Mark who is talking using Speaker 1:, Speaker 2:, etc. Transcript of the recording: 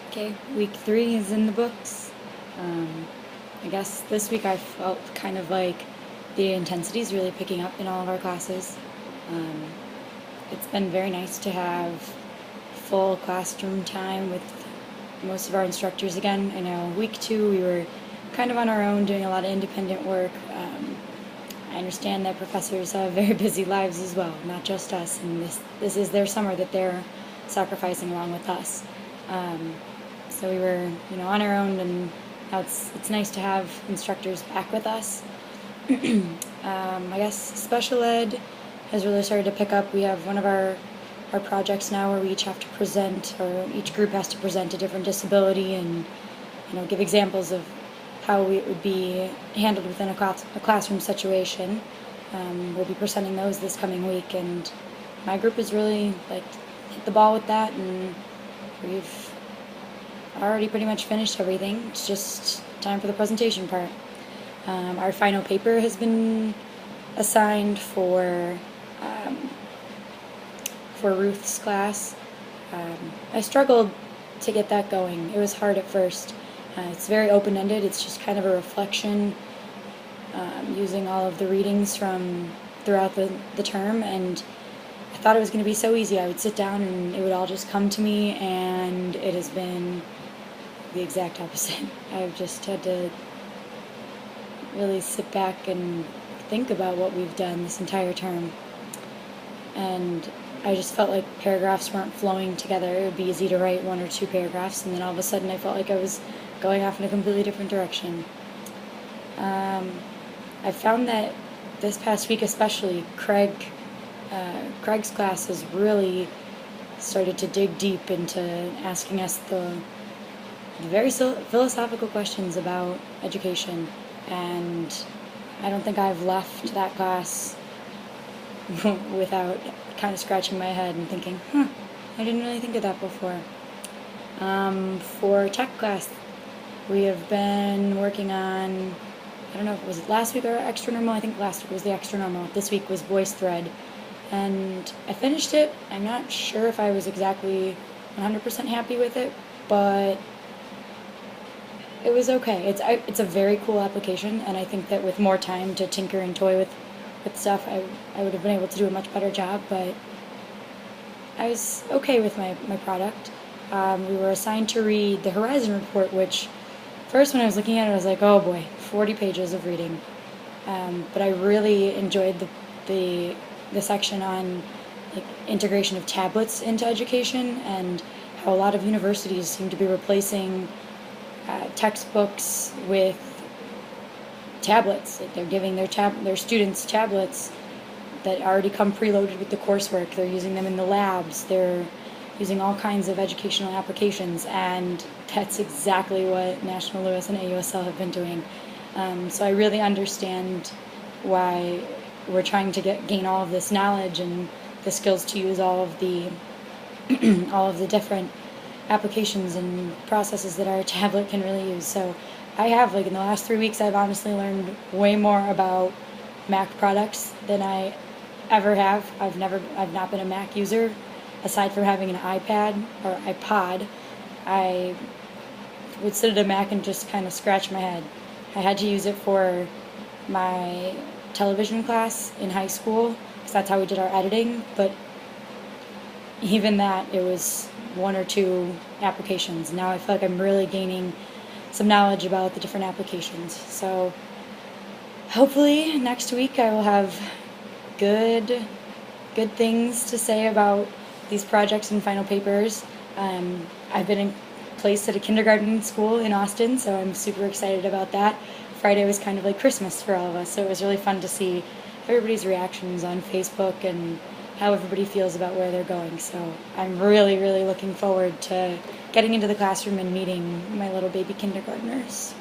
Speaker 1: Okay, week 3 is in the books. I guess this week I felt kind of like the intensity is really picking up in all of our classes. Um, it's been very nice to have full classroom time with most of our instructors again. I know week 2 we were kind of on our own doing a lot of independent work. I understand that professors have very busy lives as well, not just us, and this is their summer that they're sacrificing along with us. So we were, on our own, and now it's nice to have instructors back with us. I guess special ed has really started to pick up. We have one of our projects now where we each have to present, or each group has to present a different disability and give examples of how it would be handled within a classroom situation. We'll be presenting those this coming week, and my group has really hit the ball with that, and we've already pretty much finished everything. It's just time for the presentation part. Our final paper has been assigned for Ruth's class. I struggled to get that going. It was hard at first. It's very open-ended. It's just kind of a reflection using all of the readings from throughout the term, and I thought it was going to be so easy. I would sit down and it would all just come to me, and it has been the exact opposite. I've just had to really sit back and think about what we've done this entire term, and I just felt like paragraphs weren't flowing together. It would be easy to write 1 or 2 paragraphs, and then all of a sudden I felt like I was going off in a completely different direction. I found that this past week especially, Craig's class has really started to dig deep into asking us the very philosophical questions about education, and I don't think I've left that class without kind of scratching my head and thinking, I didn't really think of that before. For tech class, we have been working on, I don't know if it was last week or extra normal. I think last week was the extra normal. This week was VoiceThread, and I finished it. I'm not sure if I was exactly 100% happy with it, but it was okay. It's a very cool application, and I think that with more time to tinker and toy with stuff, I would have been able to do a much better job, but I was okay with my product. We were assigned to read the Horizon Report, which first when I was looking at it I was like, oh boy, 40 pages of reading. But I really enjoyed the section on integration of tablets into education, and how a lot of universities seem to be replacing textbooks with tablets. They're giving their students tablets that already come preloaded with the coursework. They're using them in the labs. They're using all kinds of educational applications, and that's exactly what National Lewis and AUSL have been doing. So I really understand why we're trying to gain all of this knowledge and the skills to use all of the all of the different applications and processes that our tablet can really use. So I have, in the last 3 weeks, I've honestly learned way more about Mac products than I ever have. I've not been a Mac user. Aside from having an iPad or iPod, I would sit at a Mac and just kind of scratch my head. I had to use it for my television class in high school, because that's how we did our editing, but even that, it was 1 or 2 applications. Now I feel like I'm really gaining some knowledge about the different applications. So hopefully next week I will have good things to say about these projects and final papers. I've been placed at a kindergarten school in Austin, so I'm super excited about that. Friday was kind of like Christmas for all of us, so it was really fun to see everybody's reactions on Facebook and how everybody feels about where they're going. So I'm really, really looking forward to getting into the classroom and meeting my little baby kindergartners.